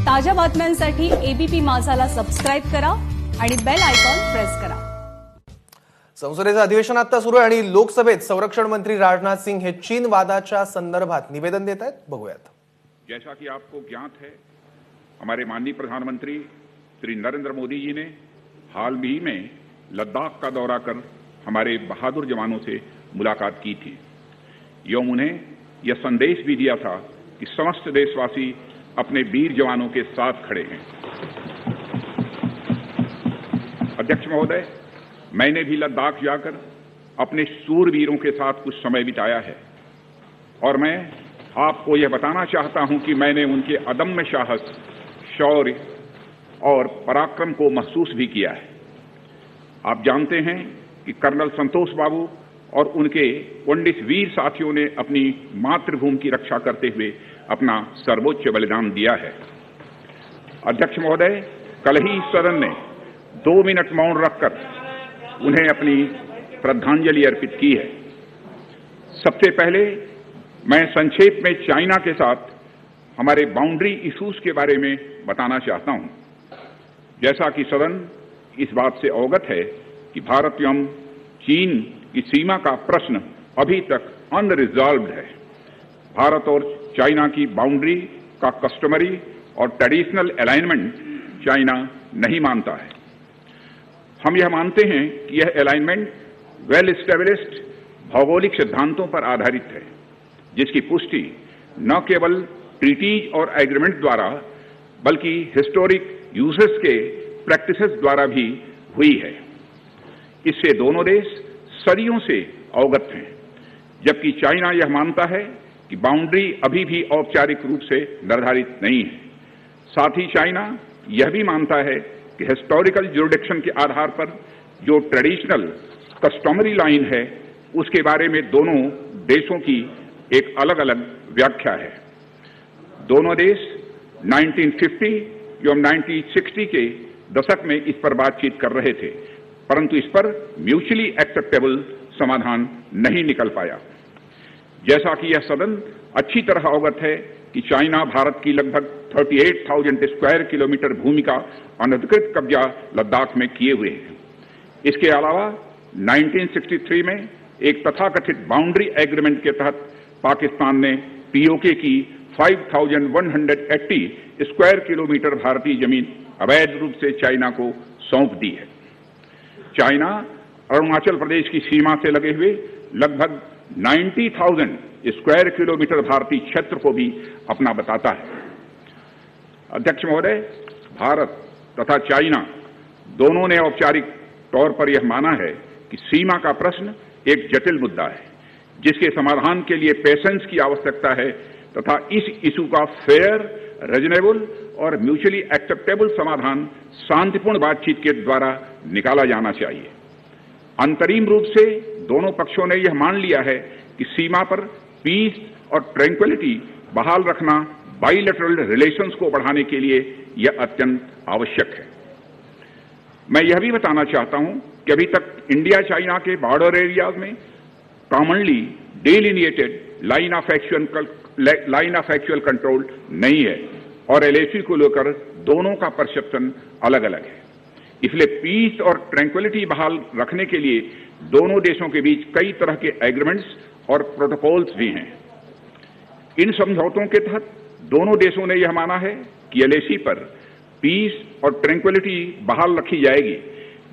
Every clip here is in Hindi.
ताज्या बातम्यांसाठी एबीपी माझाला सबस्क्राइब करा आणि बेल आयकॉन प्रेस करा। संसदेचं अधिवेशन आता सुरू आहे आणि लोकसभेत संरक्षण मंत्री राजनाथ सिंह हे चीन वादाच्या संदर्भात निवेदन देत आहेत। बघूयात। जैसा कि आपको ज्ञात है, हमारे माननीय प्रधानमंत्री श्री नरेंद्र मोदी जी ने हाल ही में लद्दाख का दौरा कर हमारे बहादुर जवानों से मुलाकात की थी एवं उन्हें यह संदेश भी दिया था कि समस्त देशवासी अपने वीर जवानों के साथ खड़े हैं। अध्यक्ष महोदय, मैंने भी लद्दाख जाकर अपने शूरवीरों के साथ कुछ समय बिताया है और मैं आपको यह बताना चाहता हूं कि मैंने उनके अदम्य साहस, शौर्य और पराक्रम को महसूस भी किया है। आप जानते हैं कि कर्नल संतोष बाबू और उनके 19 वीर साथियों ने अपनी मातृभूमि की रक्षा करते हुए अपना सर्वोच्च बलिदान दिया है। अध्यक्ष महोदय, कल ही सदन ने 2 मिनट मौन रखकर उन्हें अपनी श्रद्धांजलि अर्पित की है। सबसे पहले मैं संक्षेप में चाइना के साथ हमारे बाउंड्री इश्यूज के बारे में बताना चाहता हूं। जैसा कि सदन इस बात से अवगत है कि भारत एवं चीन की सीमा का प्रश्न अभी तक अनरिजॉल्व्ड है। भारत और चाइना की बाउंड्री का कस्टमरी और ट्रेडिशनल अलाइनमेंट चाइना नहीं मानता है। हम यह मानते हैं कि यह अलाइनमेंट वेल एस्टेब्लिश्ड भौगोलिक सिद्धांतों पर आधारित है, जिसकी पुष्टि न केवल ट्रीटीज और एग्रीमेंट द्वारा बल्कि हिस्टोरिक यूजेस के प्रैक्टिसेस द्वारा भी हुई है। इससे दोनों देश सदियों से अवगत हैं, जबकि चाइना यह मानता है कि बाउंड्री अभी भी औपचारिक रूप से निर्धारित नहीं है। साथ ही चाइना यह भी मानता है कि हिस्टोरिकल ज्यूरिडिक्शन के आधार पर जो ट्रेडिशनल कस्टमरी लाइन है, उसके बारे में दोनों देशों की एक अलग अलग व्याख्या है। दोनों देश 1950 एवं 1960 के दशक में इस पर बातचीत कर रहे थे, परंतु इस पर म्यूचुअली एक्सेप्टेबल समाधान नहीं निकल पाया। जैसा कि यह सदन अच्छी तरह अवगत है कि चाइना भारत की लगभग 38,000 स्क्वायर किलोमीटर भूमि का अनधिकृत कब्जा लद्दाख में किए हुए है। इसके अलावा 1963 में एक तथाकथित बाउंड्री एग्रीमेंट के तहत पाकिस्तान ने पीओके की 5,180 स्क्वायर किलोमीटर भारतीय जमीन अवैध रूप से चाइना को सौंप दी है। चाइना अरुणाचल प्रदेश की सीमा से लगे हुए लगभग 90,000 स्क्वायर किलोमीटर भारतीय क्षेत्र को भी अपना बताता है। अध्यक्ष महोदय, भारत तथा चाइना दोनों ने औपचारिक तौर पर यह माना है कि सीमा का प्रश्न एक जटिल मुद्दा है, जिसके समाधान के लिए पेशेंस की आवश्यकता है तथा इस इशू का फेयर, रीजनेबल और म्यूचुअली एक्सेप्टेबल समाधान शांतिपूर्ण बातचीत के द्वारा निकाला जाना चाहिए। अंतरिम रूप से दोनों पक्षों ने यह मान लिया है कि सीमा पर पीस और ट्रैंक्विलिटी बहाल रखना बाइलेटरल रिलेशंस को बढ़ाने के लिए यह अत्यंत आवश्यक है। मैं यह भी बताना चाहता हूं कि अभी तक इंडिया चाइना के बॉर्डर एरियाज में commonly delineated line of actual control नहीं है और एलएसी को लेकर दोनों का परसेप्शन अलग अलग है। इसलिए पीस और ट्रैंक्विलिटी बहाल रखने के लिए दोनों देशों के बीच कई तरह के एग्रीमेंट्स और प्रोटोकॉल्स भी हैं। इन समझौतों के तहत दोनों देशों ने यह माना है कि एलएसी पर पीस और ट्रैंक्विलिटी बहाल रखी जाएगी,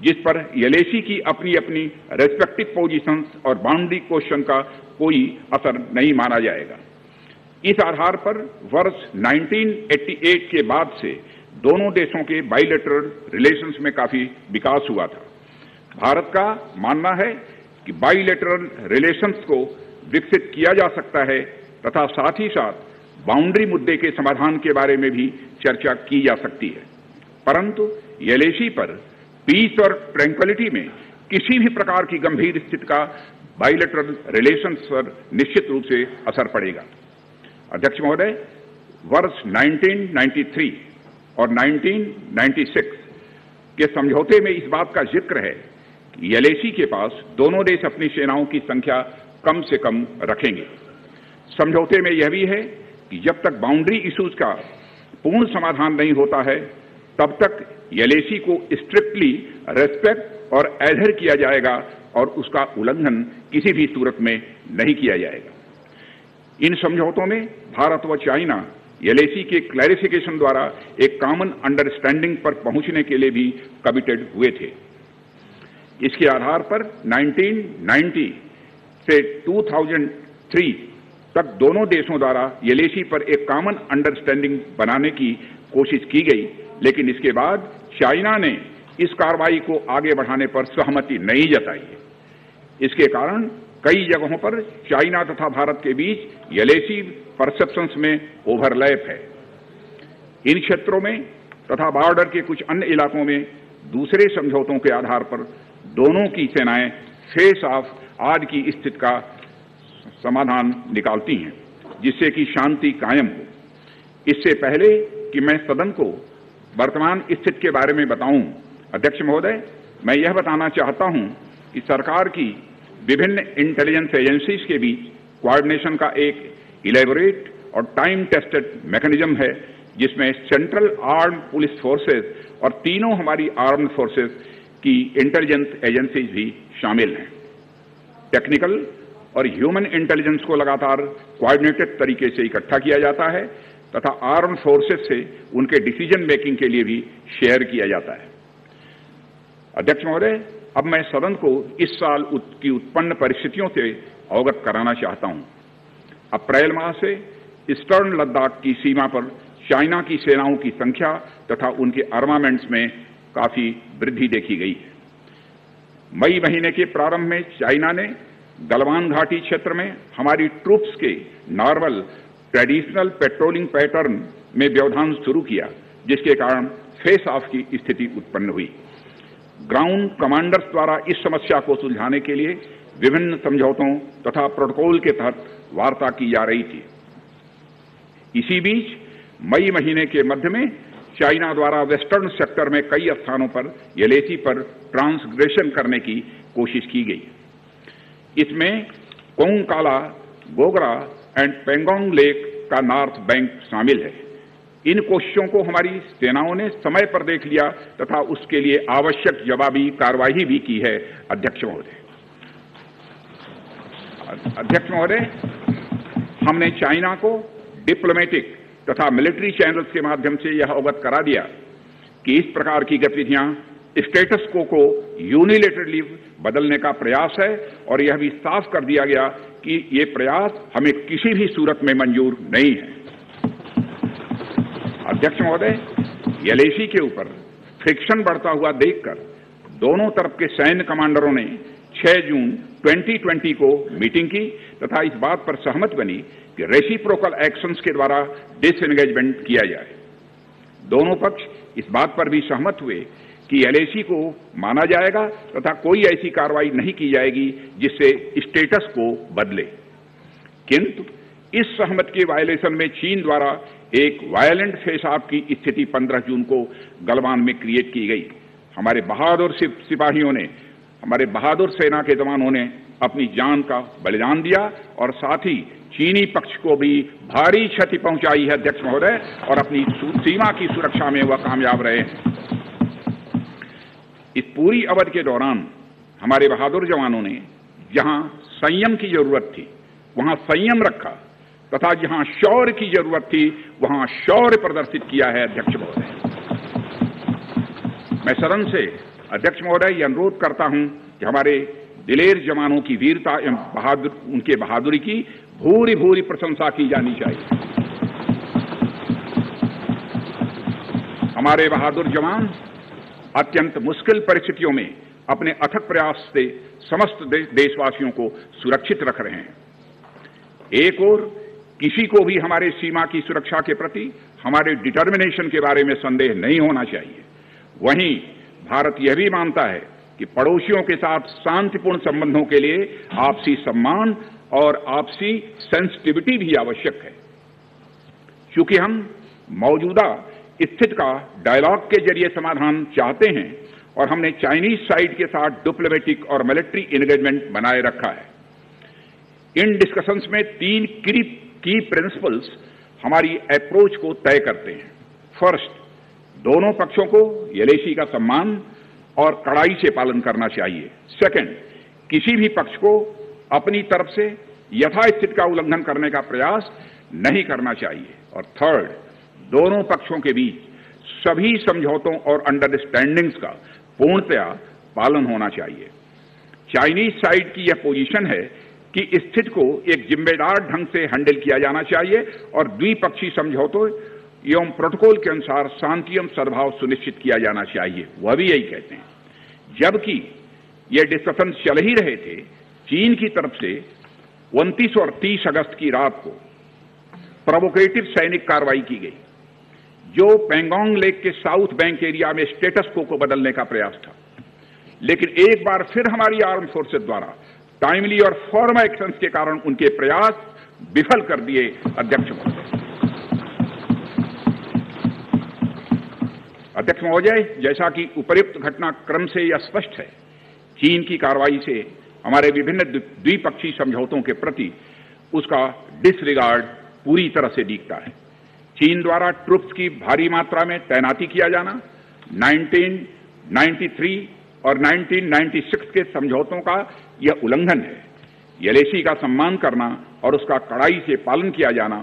जिस पर एलएसी की अपनी अपनी रेस्पेक्टिव पोजीशंस और बाउंड्री क्वेश्चन का कोई असर नहीं माना जाएगा। इस आधार पर वर्ष 1988 के बाद से दोनों देशों के बाइलेटरल रिलेशंस में काफी विकास हुआ था। भारत का मानना है कि बाइलेटरल रिलेशंस को विकसित किया जा सकता है तथा साथ ही साथ बाउंड्री मुद्दे के समाधान के बारे में भी चर्चा की जा सकती है, परंतु एलएसी पर पीस और ट्रैंक्विलिटी में किसी भी प्रकार की गंभीर स्थिति का बाइलेटरल रिलेशंस पर निश्चित रूप से असर पड़ेगा। अध्यक्ष महोदय, वर्ष 1993 और 1996 के समझौते में इस बात का जिक्र है कि एलएसी के पास दोनों देश अपनी सेनाओं की संख्या कम से कम रखेंगे। समझौते में यह भी है कि जब तक बाउंड्री इश्यूज का पूर्ण समाधान नहीं होता है, तब तक एलएसी को स्ट्रिक्टली रेस्पेक्ट और एडहेर किया जाएगा और उसका उल्लंघन किसी भी सूरत में नहीं किया जाएगा। इन समझौतों में भारत व चाइना एलएसी के क्लैरिफिकेशन द्वारा एक कॉमन अंडरस्टैंडिंग पर पहुंचने के लिए भी कमिटेड हुए थे। इसके आधार पर 1990 से 2003 तक दोनों देशों द्वारा एलएसी पर एक कॉमन अंडरस्टैंडिंग बनाने की कोशिश की गई, लेकिन इसके बाद चाइना ने इस कार्रवाई को आगे बढ़ाने पर सहमति नहीं जताई। इसके कारण कई जगहों पर चाइना तथा भारत के बीच एलएसी परसेप्शंस में ओवरलैप है। इन क्षेत्रों में तथा बॉर्डर के कुछ अन्य इलाकों में दूसरे समझौतों के आधार पर दोनों की सेनाएं फेस ऑफ आज की स्थिति का समाधान निकालती हैं, जिससे कि शांति कायम हो। इससे पहले कि मैं सदन को वर्तमान स्थिति के बारे में बताऊं, अध्यक्ष महोदय, मैं यह बताना चाहता हूं कि सरकार की विभिन्न इंटेलिजेंस एजेंसीज के बीच कोऑर्डिनेशन का एक इलेबोरेट और टाइम टेस्टेड मैकेनिज्म है, जिसमें सेंट्रल आर्म पुलिस फोर्सेस और तीनों हमारी आर्म्ड फोर्सेस की इंटेलिजेंस एजेंसीज भी शामिल हैं। टेक्निकल और ह्यूमन इंटेलिजेंस को लगातार कोऑर्डिनेटेड तरीके से इकट्ठा किया जाता है तथा आर्म्ड फोर्सेस से उनके डिसीजन मेकिंग के लिए भी शेयर किया जाता है। अध्यक्ष महोदय, अब मैं सदन को इस साल की उत्पन्न परिस्थितियों से अवगत कराना चाहता हूं। अप्रैल माह से ईस्टर्न लद्दाख की सीमा पर चाइना की सेनाओं की संख्या तथा उनके आर्मामेंट्स में काफी वृद्धि देखी गई है। मई महीने के प्रारंभ में चाइना ने गलवान घाटी क्षेत्र में हमारी ट्रूप्स के नॉर्मल ट्रेडिशनल पेट्रोलिंग पैटर्न में व्यवधान शुरू किया, जिसके कारण फेस ऑफ की स्थिति उत्पन्न हुई। ग्राउंड कमांडर्स द्वारा इस समस्या को सुलझाने के लिए विभिन्न समझौतों तथा प्रोटोकॉल के तहत वार्ता की जा रही थी। इसी बीच मई महीने के मध्य में चाइना द्वारा वेस्टर्न सेक्टर में कई स्थानों पर एलएसी पर ट्रांसग्रेशन करने की कोशिश की गई। इसमें कोंगकाला, गोगरा एंड पेंगोंग लेक का नॉर्थ बैंक शामिल है। इन कोशिशों को हमारी सेनाओं ने समय पर देख लिया तथा उसके लिए आवश्यक जवाबी कार्रवाई भी की है। अध्यक्ष महोदय, हमने चाइना को डिप्लोमेटिक तथा मिलिट्री चैनल्स के माध्यम से यह अवगत करा दिया कि इस प्रकार की गतिविधियां स्टेटस को यूनिलेटरली बदलने का प्रयास है और यह भी साफ कर दिया गया कि ये प्रयास हमें किसी भी सूरत में मंजूर नहीं है। अध्यक्ष महोदय, एलएसी के ऊपर फ्रिक्शन बढ़ता हुआ देखकर दोनों तरफ के सैन्य कमांडरों ने 6 जून 2020 को मीटिंग की तथा इस बात पर सहमत बनी कि रेसिप्रोकल एक्शंस के द्वारा डिसएंगेजमेंट किया जाए। दोनों पक्ष इस बात पर भी सहमत हुए कि एलएसी को माना जाएगा तथा कोई ऐसी कार्रवाई नहीं की जाएगी जिससे स्टेटस को बदले। किंतु इस सहमति के वायलेशन में चीन द्वारा एक वायलेंट फेस ऑफ की स्थिति 15 जून को गलवान में क्रिएट की गई। हमारे बहादुर सिपाहियों ने, हमारे बहादुर सेना के जवानों ने अपनी जान का बलिदान दिया और साथ ही चीनी पक्ष को भी भारी क्षति पहुंचाई है अध्यक्ष महोदय, और अपनी सीमा की सुरक्षा में वह कामयाब रहे हैं। इस पूरी अवधि के दौरान हमारे बहादुर जवानों ने जहां संयम की जरूरत थी वहां संयम रखा तथा जहां शौर्य की जरूरत थी वहां शौर्य प्रदर्शित किया है। अध्यक्ष महोदय, मैं सदन से अध्यक्ष महोदय यह अनुरोध करता हूं कि हमारे दिलेर जवानों की वीरता एवं उनके बहादुरी की भूरी भूरी प्रशंसा की जानी चाहिए। हमारे बहादुर जवान अत्यंत मुश्किल परिस्थितियों में अपने अथक प्रयास से समस्त देशवासियों को सुरक्षित रख रहे हैं। एक ओर किसी को भी हमारे सीमा की सुरक्षा के प्रति हमारे डिटर्मिनेशन के बारे में संदेह नहीं होना चाहिए। वहीं भारत यह भी मानता है कि पड़ोसियों के साथ शांतिपूर्ण संबंधों के लिए आपसी सम्मान और आपसी सेंसिटिविटी भी आवश्यक है। चूंकि हम मौजूदा स्थिति का डायलॉग के जरिए समाधान चाहते हैं और हमने चाइनीज साइड के साथ डिप्लोमेटिक और मिलिट्री एंगेजमेंट बनाए रखा है। इन डिस्कशंस में 3 की प्रिंसिपल्स हमारी अप्रोच को तय करते हैं। फर्स्ट, दोनों पक्षों को एलएसी का सम्मान और कड़ाई से पालन करना चाहिए। सेकंड, किसी भी पक्ष को अपनी तरफ से यथास्थिति का उल्लंघन करने का प्रयास नहीं करना चाहिए। और थर्ड, दोनों पक्षों के बीच सभी समझौतों और अंडरस्टैंडिंग्स का पूर्णतया पालन होना चाहिए। चाइनीज साइड की यह पोजीशन है कि स्थिति को एक जिम्मेदार ढंग से हैंडल किया जाना चाहिए और द्विपक्षीय समझौतों एवं प्रोटोकॉल के अनुसार शांति एवं सद्भाव सुनिश्चित किया जाना चाहिए। वह भी यही कहते हैं। जबकि ये डिस्कशन चल ही रहे थे, चीन की तरफ से 29 और 30 अगस्त की रात को प्रोवोकेटिव सैनिक कार्रवाई की गई, जो पैंगोंग लेक के साउथ बैंक एरिया में स्टेटस को बदलने का प्रयास था। लेकिन एक बार फिर हमारी आर्म फोर्सेस द्वारा टाइमली और फॉर्म एक्शंस के कारण उनके प्रयास विफल कर दिए। अध्यक्ष महोदय, जैसा कि उपर्युक्त घटनाक्रम से यह स्पष्ट है, चीन की कार्रवाई से हमारे विभिन्न द्विपक्षीय समझौतों के प्रति उसका डिसरिगार्ड पूरी तरह से दिखता है। चीन द्वारा ट्रुप्स की भारी मात्रा में तैनाती किया जाना 1993 और 1996 के समझौतों का यह उल्लंघन है। एलएसी का सम्मान करना और उसका कड़ाई से पालन किया जाना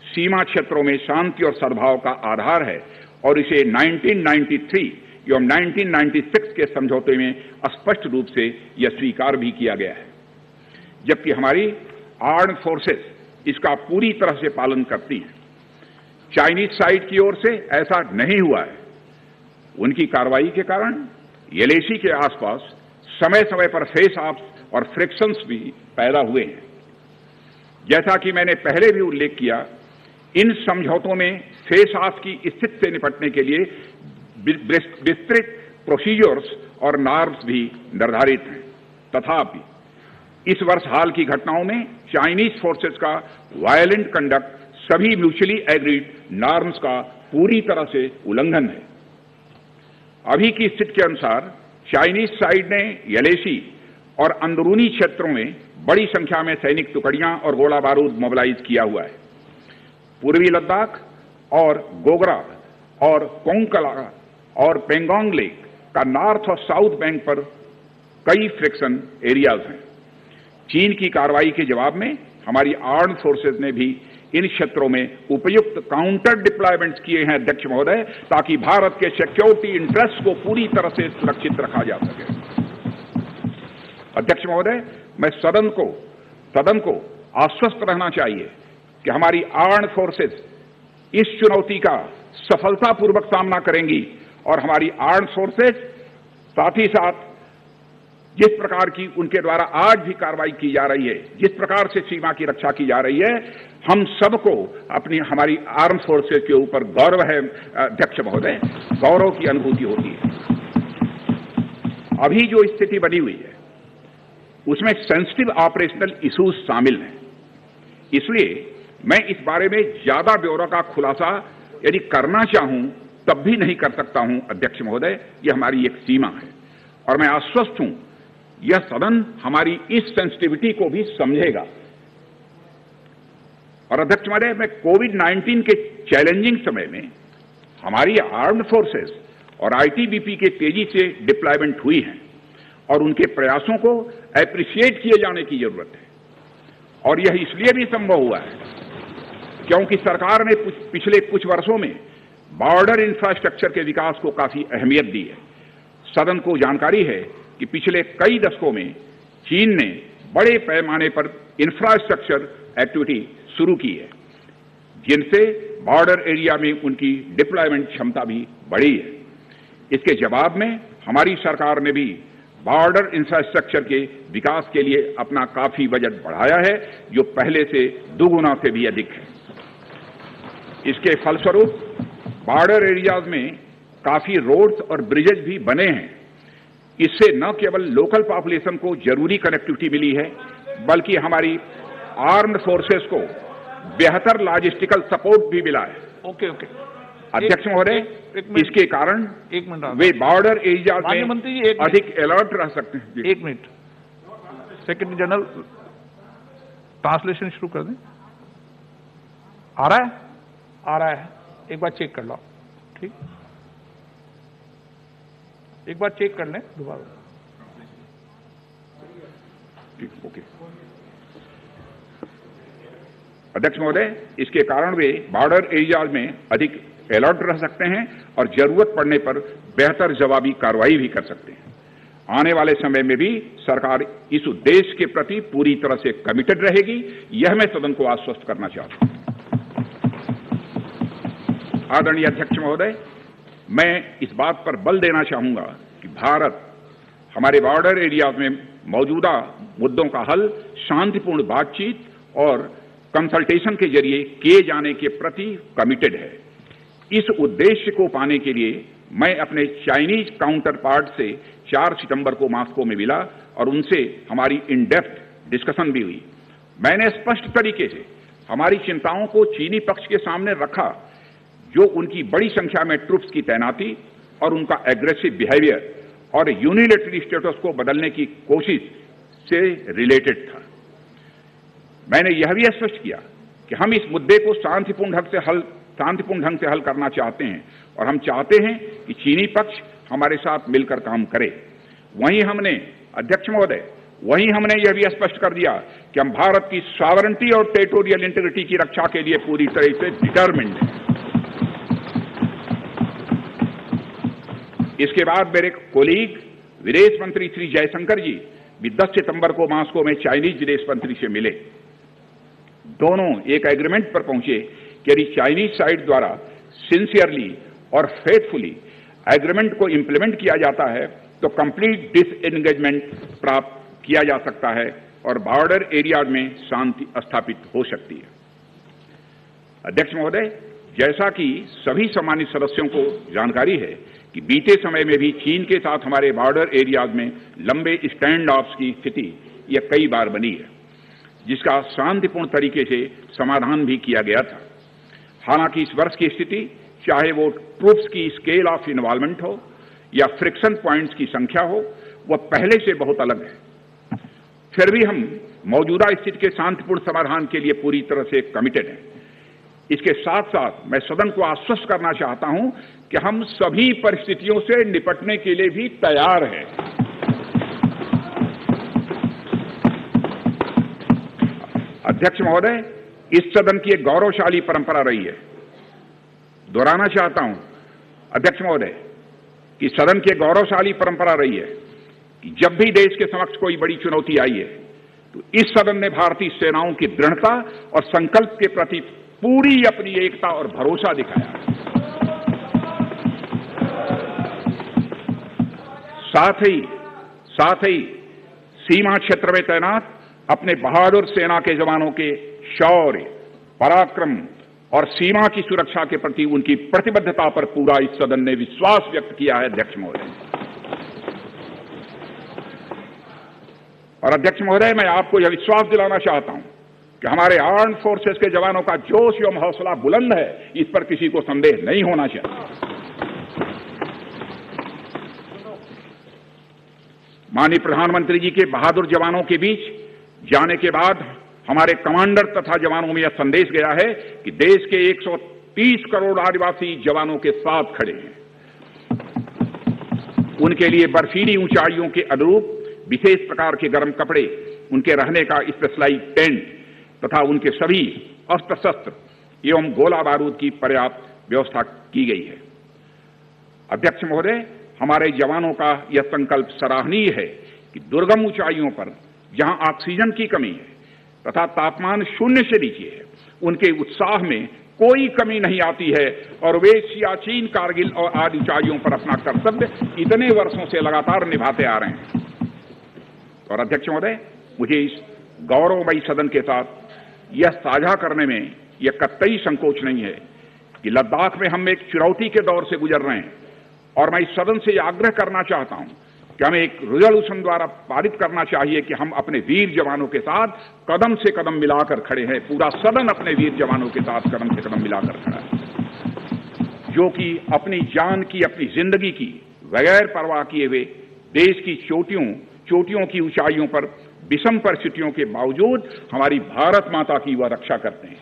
सीमा क्षेत्रों में शांति और सद्भाव का आधार है और इसे 1993 एवं 1996 के समझौते में स्पष्ट रूप से यह स्वीकार भी किया गया है। जबकि हमारी आर्म्ड फोर्सेस इसका पूरी तरह से पालन करती हैं। चाइनीज साइड की ओर से ऐसा नहीं हुआ है। उनकी कार्रवाई के कारण एलएसी के आसपास समय समय पर फेस ऑफ्स और फ्रिक्शंस भी पैदा हुए हैं। जैसा कि मैंने पहले भी उल्लेख किया, इन समझौतों में फेस ऑफ की स्थिति से निपटने के लिए विस्तृत प्रोसीजर्स और नॉर्म्स भी निर्धारित हैं। तथापि इस वर्ष हाल की घटनाओं में चाइनीज फोर्सेस का वायलेंट कंडक्ट सभी म्यूचुअली एग्रीड नॉर्म्स का पूरी तरह से उल्लंघन है। अभी की स्थिति के अनुसार चाइनीज साइड ने एलएसी और अंदरूनी क्षेत्रों में बड़ी संख्या में सैनिक टुकड़ियां और गोला बारूद मोबिलाइज किया हुआ है। पूर्वी लद्दाख और गोगरा और कोंकला और पेंगोंग लेक का नॉर्थ और साउथ बैंक पर कई फ्रिक्शन एरियाज हैं। चीन की कार्रवाई के जवाब में हमारी आर्म्ड फोर्सेज ने भी इन क्षेत्रों में उपयुक्त काउंटर डिप्लॉयमेंट्स किए हैं अध्यक्ष महोदय, ताकि भारत के सिक्योरिटी इंटरेस्ट को पूरी तरह से सुरक्षित रखा जा सके। अध्यक्ष महोदय, मैं सदन को आश्वस्त रहना चाहिए कि हमारी आर्म्ड फोर्सेज इस चुनौती का सफलतापूर्वक सामना करेंगी और हमारी आर्म्ड फोर्सेज साथ ही साथ जिस प्रकार की उनके द्वारा आज भी कार्रवाई की जा रही है, जिस प्रकार से सीमा की रक्षा की जा रही है, हम सबको हमारी आर्म फोर्सेज के ऊपर गौरव है अध्यक्ष महोदय, गौरव की अनुभूति होती है। अभी जो स्थिति बनी हुई है उसमें सेंसिटिव ऑपरेशनल इश्यूज शामिल हैं। इसलिए मैं इस बारे में ज्यादा ब्यौरा का खुलासा यदि करना चाहूं तब भी नहीं कर सकता हूं अध्यक्ष महोदय, यह हमारी एक सीमा है और मैं आश्वस्त हूं यह सदन हमारी इस सेंसिटिविटी को भी समझेगा। और अध्यक्ष महोदय, मैं कोविड-19 के चैलेंजिंग समय में हमारी आर्म्ड फोर्सेस और आईटीबीपी के तेजी से डिप्लॉयमेंट हुई हैं और उनके प्रयासों को एप्रिशिएट किए जाने की जरूरत है। और यह इसलिए भी संभव हुआ है क्योंकि सरकार ने पिछले कुछ वर्षों में बॉर्डर इंफ्रास्ट्रक्चर के विकास को काफी अहमियत दी है। सदन को जानकारी है कि पिछले कई दशकों में चीन ने बड़े पैमाने पर इंफ्रास्ट्रक्चर एक्टिविटी शुरू की है, जिनसे बॉर्डर एरिया में उनकी डिप्लॉयमेंट क्षमता भी बढ़ी है। इसके जवाब में हमारी सरकार ने भी बॉर्डर इंफ्रास्ट्रक्चर के विकास के लिए अपना काफी बजट बढ़ाया है, जो पहले से दोगुना से भी अधिक है। इसके फलस्वरूप बॉर्डर एरियाज में काफी रोड्स और ब्रिजेज भी बने हैं। इससे न केवल लोकल पॉपुलेशन को जरूरी कनेक्टिविटी मिली है, बल्कि हमारी आर्म्ड फोर्सेस को बेहतर लॉजिस्टिकल सपोर्ट भी मिला है। ओके। अध्यक्ष महोदय, इसके कारण वे बॉर्डर एरियाज में अधिक अलर्ट रह सकते हैं। 1 मिनट, सेक्रेटरी जनरल ट्रांसलेशन शुरू कर दें। आ रहा है, एक बार चेक कर लो। ठीक, एक बार चेक कर लें दोबारा। ठीक, ओके। अध्यक्ष महोदय, इसके कारण वे बॉर्डर एरियाज में अधिक अलर्ट रह सकते हैं और जरूरत पड़ने पर बेहतर जवाबी कार्रवाई भी कर सकते हैं। आने वाले समय में भी सरकार इस उद्देश्य के प्रति पूरी तरह से कमिटेड रहेगी, यह मैं सदन को आश्वस्त करना चाहता हूं। आदरणीय अध्यक्ष महोदय, मैं इस बात पर बल देना चाहूंगा कि भारत हमारे बॉर्डर एरियाज में मौजूदा मुद्दों का हल शांतिपूर्ण बातचीत और कंसल्टेशन के जरिए किए जाने के प्रति कमिटेड है। इस उद्देश्य को पाने के लिए मैं अपने चाइनीज काउंटर पार्ट से 4 सितंबर को मॉस्को में मिला और उनसे हमारी इन डेप्थ डिस्कशन भी हुई। मैंने स्पष्ट तरीके से हमारी चिंताओं को चीनी पक्ष के सामने रखा, जो उनकी बड़ी संख्या में ट्रूप्स की तैनाती और उनका एग्रेसिव बिहेवियर और यूनिलैटरल स्टेटस को बदलने की कोशिश से रिलेटेड था। मैंने यह भी स्पष्ट किया कि हम इस मुद्दे को शांतिपूर्ण ढंग से हल करना चाहते हैं और हम चाहते हैं कि चीनी पक्ष हमारे साथ मिलकर काम करे। वहीं हमने, अध्यक्ष महोदय, यह भी स्पष्ट कर दिया कि हम भारत की सॉवरेनिटी और टेरिटोरियल इंटीग्रिटी की रक्षा के लिए पूरी तरह से डिटरमिन्ड हैं। इसके बाद मेरे कोलीग विदेश मंत्री श्री जयशंकर जी भी 10 सितंबर को मॉस्को में चाइनीज विदेश मंत्री से मिले। दोनों एक एग्रीमेंट पर पहुंचे कि यदि चाइनीज साइड द्वारा सिंसियरली और फेथफुली एग्रीमेंट को इंप्लीमेंट किया जाता है तो कंप्लीट डिसएंगेजमेंट प्राप्त किया जा सकता है और बॉर्डर एरिया में शांति स्थापित हो सकती है। अध्यक्ष महोदय, जैसा कि सभी सम्मानित सदस्यों को जानकारी है कि बीते समय में भी चीन के साथ हमारे बॉर्डर एरियाज में लंबे स्टैंड ऑफ्स की स्थिति यह कई बार बनी है, जिसका शांतिपूर्ण तरीके से समाधान भी किया गया था। हालांकि इस वर्ष की स्थिति, चाहे वो ट्रूप्स की स्केल ऑफ इन्वॉल्वमेंट हो या फ्रिक्शन पॉइंट्स की संख्या हो, वह पहले से बहुत अलग है। फिर भी हम मौजूदा स्थिति के शांतिपूर्ण समाधान के लिए पूरी तरह से कमिटेड हैं। इसके साथ साथ मैं सदन को आश्वस्त करना चाहता हूं कि हम सभी परिस्थितियों से निपटने के लिए भी तैयार हैं। अध्यक्ष महोदय, इस सदन की एक गौरवशाली परंपरा रही है। दोहराना चाहता हूं अध्यक्ष महोदय कि सदन की एक गौरवशाली परंपरा रही है कि जब भी देश के समक्ष कोई बड़ी चुनौती आई है तो इस सदन ने भारतीय सेनाओं की दृढ़ता और संकल्प के प्रति पूरी अपनी एकता और भरोसा दिखाया। साथ ही सीमा क्षेत्र में तैनात अपने बहादुर सेना के जवानों के शौर्य, पराक्रम और सीमा की सुरक्षा के प्रति उनकी प्रतिबद्धता पर पूरा इस सदन ने विश्वास व्यक्त किया है। अध्यक्ष महोदय और अध्यक्ष महोदय, मैं आपको यह विश्वास दिलाना चाहता हूं कि हमारे आर्म्ड फोर्सेस के जवानों का जोश एवं हौसला बुलंद है, इस पर किसी को संदेह नहीं होना चाहिए। माननीय प्रधानमंत्री जी के बहादुर जवानों के बीच जाने के बाद हमारे कमांडर तथा जवानों में यह संदेश गया है कि देश के 130 करोड़ आदिवासी जवानों के साथ खड़े हैं। उनके लिए बर्फीली ऊंचाइयों के अनुरूप विशेष प्रकार के गर्म कपड़े, उनके रहने का स्पेशलाइज्ड टेंट तथा उनके सभी अस्त्र शस्त्र एवं गोला बारूद की पर्याप्त व्यवस्था की गई है। अध्यक्ष महोदय, हमारे जवानों का यह संकल्प सराहनीय है कि दुर्गम ऊंचाइयों पर जहां ऑक्सीजन की कमी है तथा तापमान 0 से नीचे है, उनके उत्साह में कोई कमी नहीं आती है और वे सियाचिन, कारगिल और आदि ऊंचाइयों पर अपना कर्तव्य इतने वर्षों से लगातार निभाते आ रहे हैं। और अध्यक्ष महोदय, मुझे इस गौरवमयी सदन के साथ यह साझा करने में यह कतई संकोच नहीं है कि लद्दाख में हम एक चुनौती के दौर से गुजर रहे हैं और मैं इस सदन से यह आग्रह करना चाहता हूं कि हमें एक रेजोल्यूशन द्वारा पारित करना चाहिए कि हम अपने वीर जवानों के साथ कदम से कदम मिलाकर खड़े हैं। पूरा सदन अपने वीर जवानों के साथ कदम से कदम मिलाकर खड़ा है, जो कि अपनी जान की, अपनी जिंदगी की बगैर परवाह किए हुए देश की चोटियों की ऊंचाइयों पर विषम परिस्थितियों के बावजूद हमारी भारत माता की वह रक्षा करते हैं।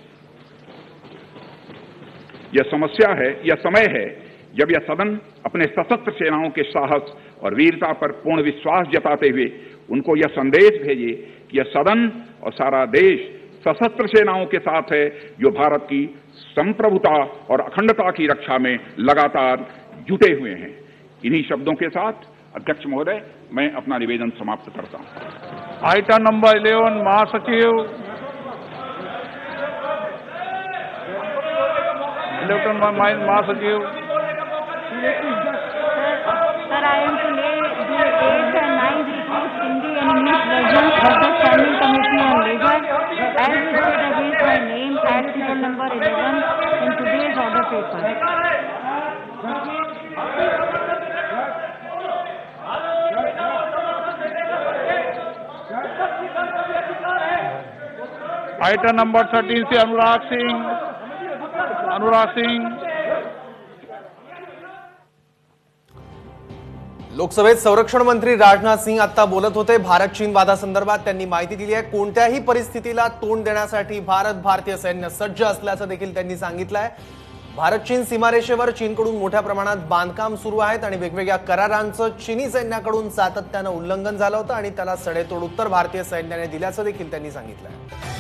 यह समय है जब यह सदन अपने सशस्त्र सेनाओं के साहस और वीरता पर पूर्ण विश्वास जताते हुए उनको यह संदेश भेजे कि यह सदन और सारा देश सशस्त्र सेनाओं के साथ है, जो भारत की संप्रभुता और अखंडता की रक्षा में लगातार जुटे हुए हैं। इन्हीं शब्दों के साथ अध्यक्ष महोदय, मैं अपना निवेदन समाप्त करता हूं। आइटम नंबर 11 महासचिव महासचिव Sir, I am to lay the 8th and 9th reports, Hindi and English versions of the Standing Committee on Labour as listed against my name as serial number 11 in today's order paper. Item number 13 से अनुराग सिंह लोकसभेत संरक्षण मंत्री राजनाथ सिंह आता बोलत होते। भारत चीन वादासंदर्भात त्यांनी माहिती दिली आहे। कोणत्याही परिस्थितीला तोंड देण्यासाठी भारतीय सैन्य सज्ज असल्याचं देखील त्यांनी सांगितलं आहे। भारत चीन सीमारेषेवर चीनकडून मोठ्या प्रमाणात बांधकाम सुरू आहेत आणि वेगवेगळ्या करारांचं चीनी सैन्याकडून सातत्यानं उल्लंघन झालं होतं आणि त्याला सडेतोड उत्तर भारतीय सैन्याने दिल्याचं देखील त्यांनी सांगितलं आहे।